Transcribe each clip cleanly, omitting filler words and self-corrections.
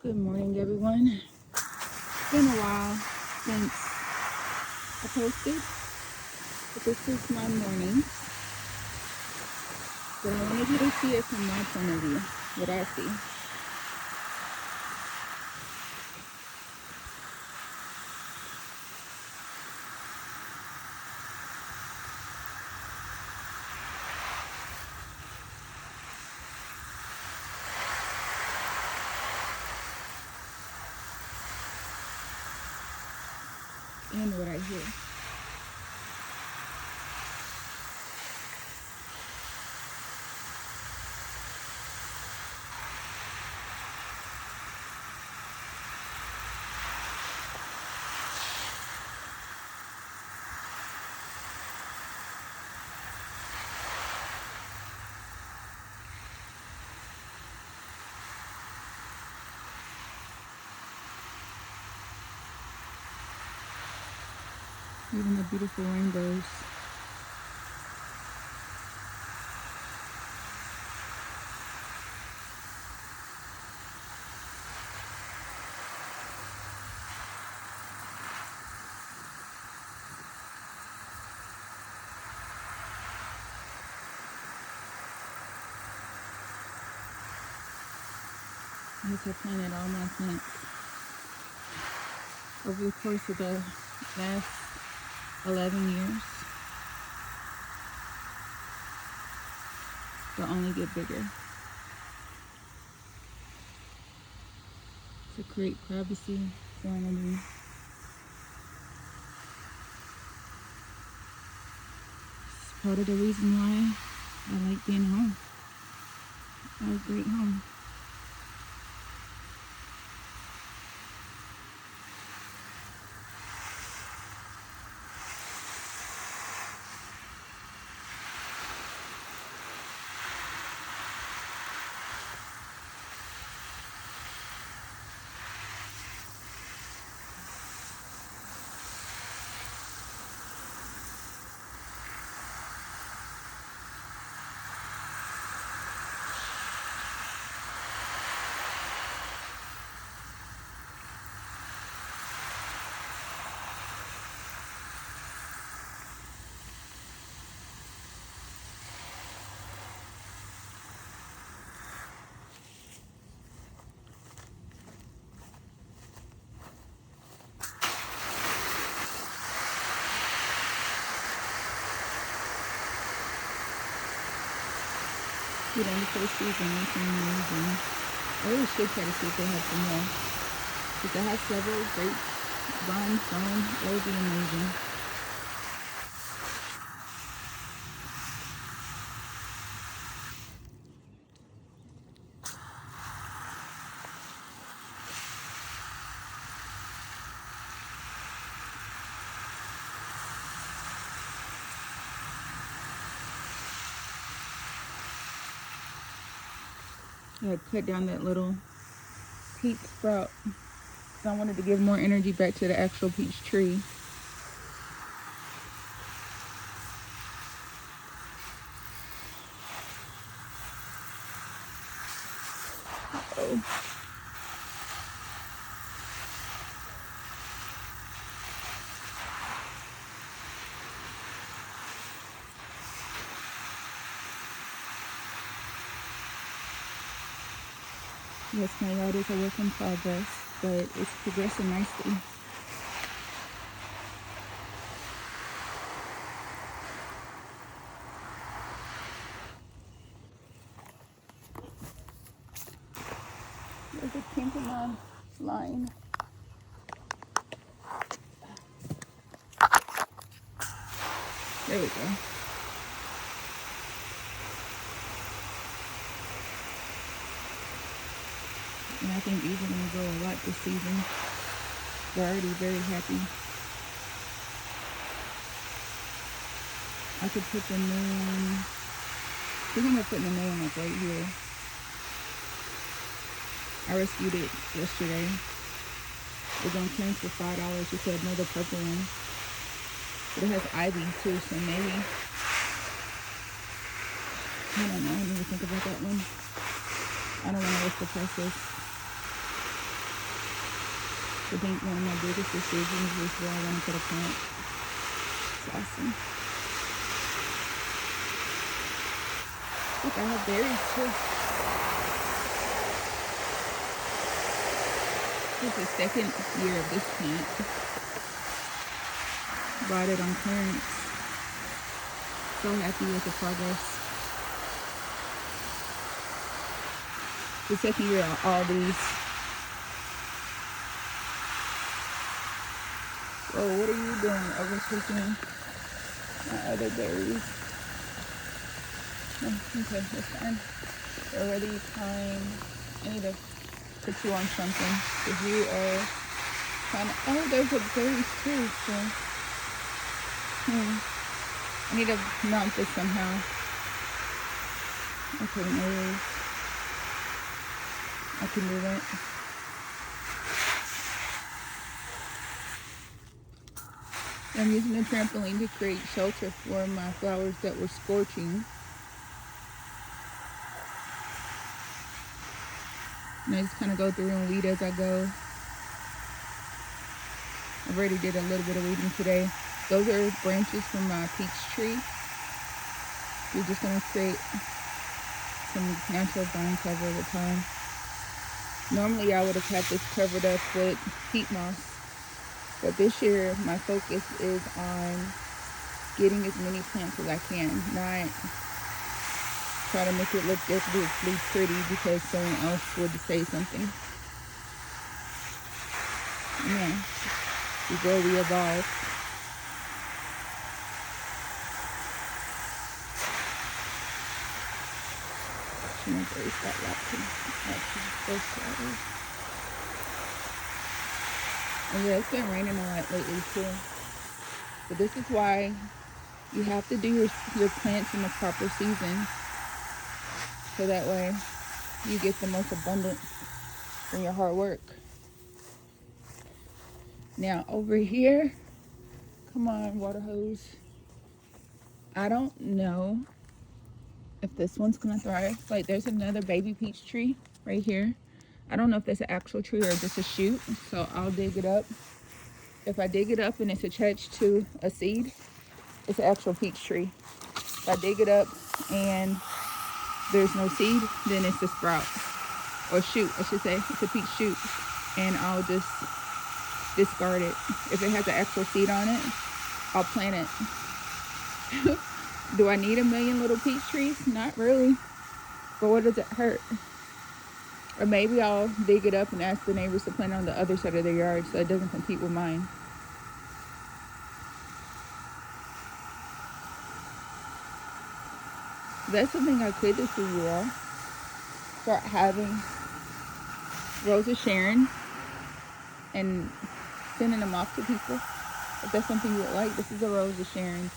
Good morning, everyone. It's been a while since I posted, but this is my morning. But I wanted you to see it from my point of view, what I see. And what I hear. Even the beautiful rainbows. I have planted all my plants over the course of the last 11 years. They'll only get bigger. To create privacy for me. It's part of the reason why I like being home. I have a great home. You know, the first season was amazing. I really should try to see if they have some more. If they have several great vines growing, that would be amazing. I had cut down that little peach sprout because I wanted to give more energy back to the actual peach tree. Uh-oh. Yes, my yard is a work in progress, but it's progressing nicely. There's a pink in my line. There we go. And I think these are going to grow a lot this season. They're already very happy. I could put the new one. I think I'm going to put the new one like right here. I rescued it yesterday. It was on clearance for $5. Just another purple one. But it has ivy too, so maybe. I don't know. I need to think about that one. I don't want to risk the process. I think one of my biggest decisions was where I want to put a plant. It's awesome. Look, I have berries too. This is the second year of this plant. Bought it on clearance. So happy with the progress. The second year of all these. Whoa, what are you doing? Overtaking my other berries. Oh, okay, that's fine. Already time. I need to put you on something. Because you are trying to. Oh, there's a berries too. So. I need to mount this somehow. Okay, no. I can do that. I'm using the trampoline to create shelter for my flowers that were scorching. And I just kind of go through and weed as I go. I already did a little bit of weeding today. Those are branches from my peach tree. We're just going to create some natural vine cover over time. Normally I would have had this covered up with peat moss. But this year, my focus is on getting as many plants as I can, not try to make it look decoratively pretty because someone else would say something. Yeah, we grow, we evolve. I'm going to erase that laptop. And yeah, it's been raining a lot lately too. But this is why you have to do your plants in the proper season. So that way you get the most abundance from your hard work. Now over here, come on, water hose. I don't know if this one's gonna thrive. Like there's another baby peach tree right here. I don't know if that's an actual tree or just a shoot. So I'll dig it up. If I dig it up and it's attached to a seed, it's an actual peach tree. If I dig it up and there's no seed, then it's a sprout. Or shoot, I should say. It's a peach shoot. And I'll just discard it. If it has an actual seed on it, I'll plant it. Do I need a million little peach trees? Not really. But what does it hurt? Or maybe I'll dig it up and ask the neighbors to plant it on the other side of their yard so it doesn't compete with mine. That's something I could do for you all. Start having roses sharing and sending them off to people. If that's something you would like, this is a rose of Sharon.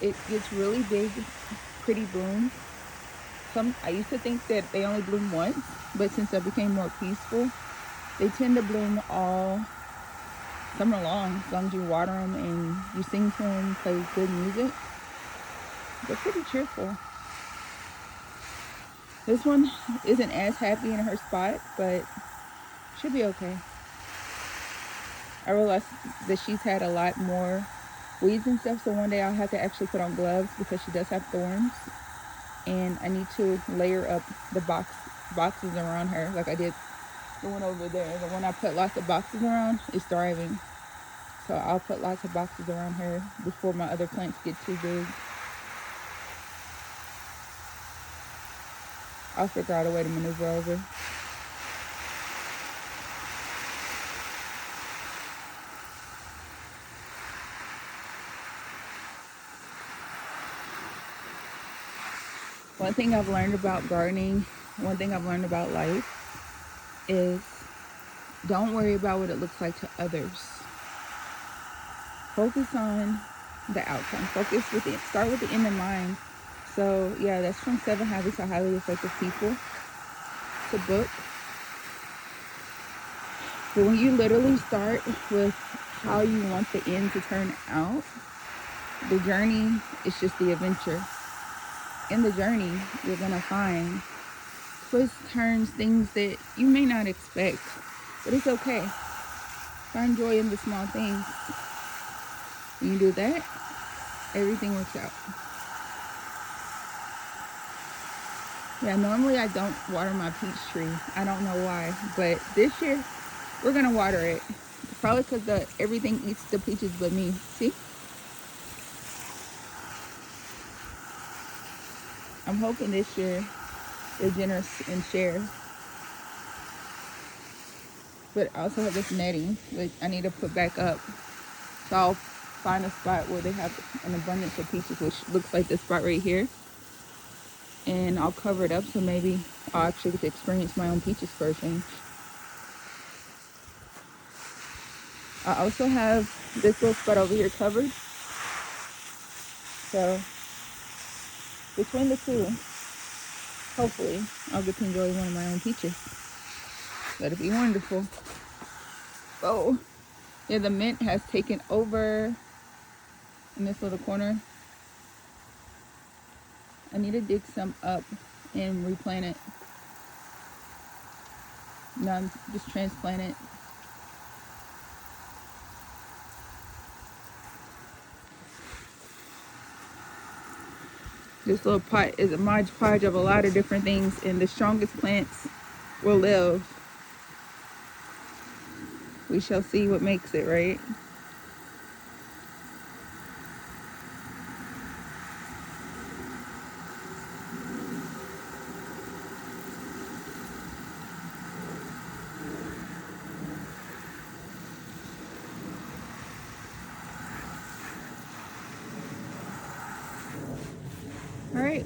It gets really big, pretty blooms. I used to think that they only bloom once, but since I became more peaceful, they tend to bloom all summer long. As long as you water them and you sing to them, play good music. They're pretty cheerful. This one isn't as happy in her spot, but she'll be okay. I realized that she's had a lot more weeds and stuff, so one day I'll have to actually put on gloves because she does have thorns. And I need to layer up the boxes around her like I did the one over there. The one I put lots of boxes around is thriving. So I'll put lots of boxes around her before my other plants get too big. I'll figure out a way to maneuver over. One thing I've learned about gardening, one thing I've learned about life is don't worry about what it looks like to others. Focus on the outcome. Start with the end in mind. So yeah, that's from 7 Habits of Highly Effective People. It's a book. But when you literally start with how you want the end to turn out, the journey is just the adventure. In the journey, you're going to find twists, turns, things that you may not expect, but it's okay. Find joy in the small things. When you do that, everything works out. Yeah, normally I don't water my peach tree. I don't know why, but this year we're gonna water it. Probably because everything eats the peaches but me. See? I'm hoping this year they're generous and share. But I also have this netting, which I need to put back up. So I'll find a spot where they have an abundance of peaches, which looks like this spot right here. And I'll cover it up so maybe I'll actually get to experience my own peaches for a change. I also have this little spot over here covered. So between the two, hopefully I'll get to enjoy one of my own peaches. That'd be wonderful. Oh, yeah, the mint has taken over in this little corner. I need to dig some up and replant it. No, just transplant it. This little pot is a Mod Podge of a lot of different things, and the strongest plants will live. We shall see what makes it, right? All right.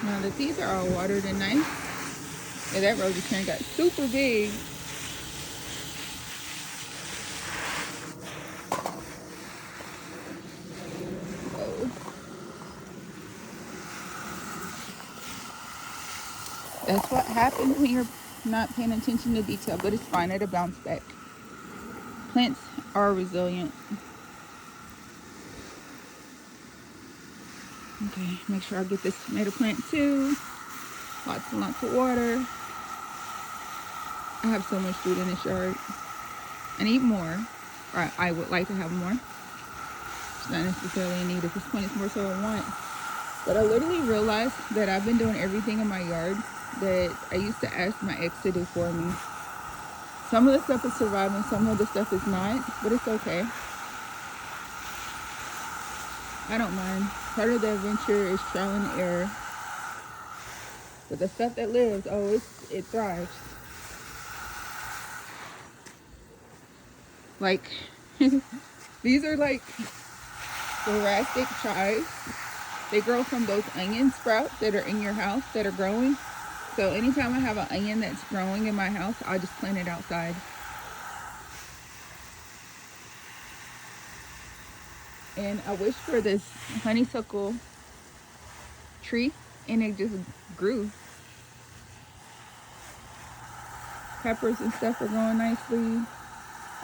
Now that these are all watered and nice, yeah, that rose turn got super big. Oh. That's what happens when you're not paying attention to detail, but it's fine. It'll bounce back. Plants are resilient. Okay, make sure I get this tomato plant too. Lots and lots of water. I have so much food in this yard. I need more. Or I would like to have more. It's not necessarily a need at this point. It's more so a want. But I literally realized that I've been doing everything in my yard that I used to ask my ex to do for me. Some of the stuff is surviving, some of the stuff is not, but it's okay. I don't mind. Part of the adventure is trial and error. But the stuff that lives, oh, it thrives. Like, these are like thoracic chives. They grow from those onion sprouts that are in your house that are growing. So anytime I have an onion that's growing in my house, I'll just plant it outside. And I wish for this honeysuckle tree, and it just grew. Peppers and stuff are growing nicely.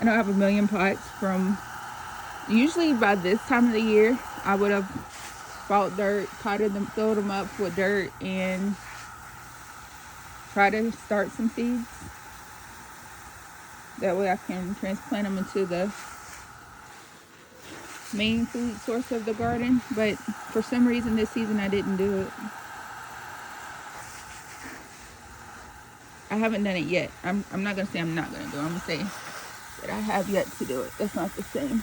I know I have a million pots from, usually by this time of the year, I would have bought dirt, potted them, filled them up with dirt, and try to start some seeds. That way I can transplant them into the main food source of the garden. But for some reason this season I didn't do it. I haven't done it yet. I'm not gonna say I'm not gonna do it. I'm gonna say that I have yet to do it. That's not the same.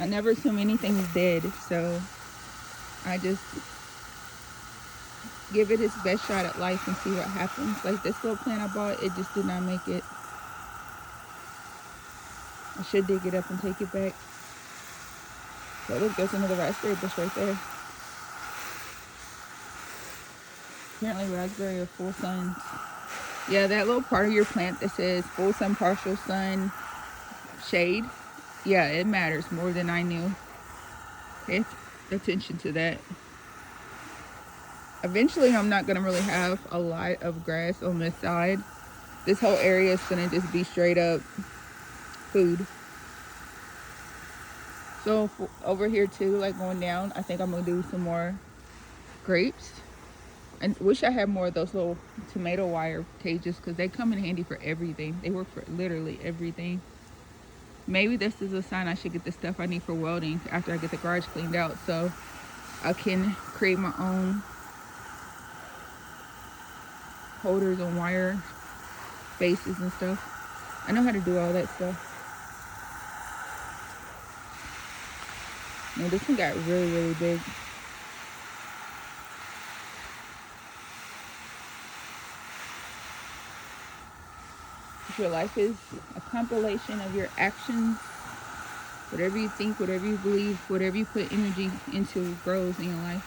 I never assume anything's dead, so I just give it its best shot at life and see what happens. Like this little plant I bought, it just did not make it. I should dig it up and take it back. So look, there's another raspberry bush right there. Apparently raspberry are full suns. Yeah, that little part of your plant that says full sun, partial sun, shade. Yeah, it matters more than I knew. Pay attention to that. Eventually, I'm not going to really have a lot of grass on this side. This whole area is going to just be straight up food. So over here too, like going down, I think I'm gonna do some more grapes. I wish I had more of those little tomato wire cages because they come in handy for everything. They work for literally everything. Maybe this is a sign I should get the stuff I need for welding after I get the garage cleaned out so I can create my own holders and wire bases and stuff. I know how to do all that stuff. Now this one got really, really big. If your life is a compilation of your actions, whatever you think, whatever you believe, whatever you put energy into grows in your life.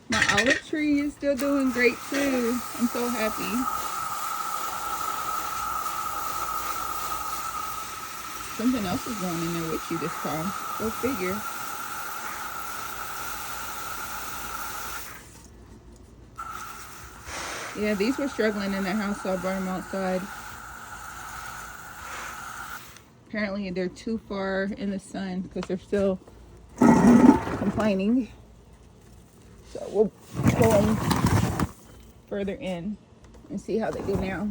My olive tree is still doing great too. I'm so happy. Something else is going in there with you this time. Go figure. Yeah, these were struggling in the house, so I brought them outside. Apparently they're too far in the sun because they're still complaining. So we'll pull them further in and see how they do now.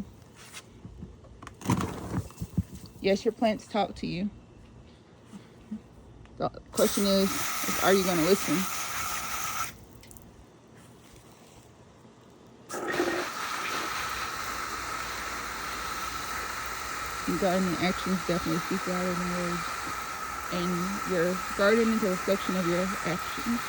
Yes, your plants talk to you. The question is are you going to listen? Your gardening actions definitely speak louder than words. And your garden is a reflection of your actions.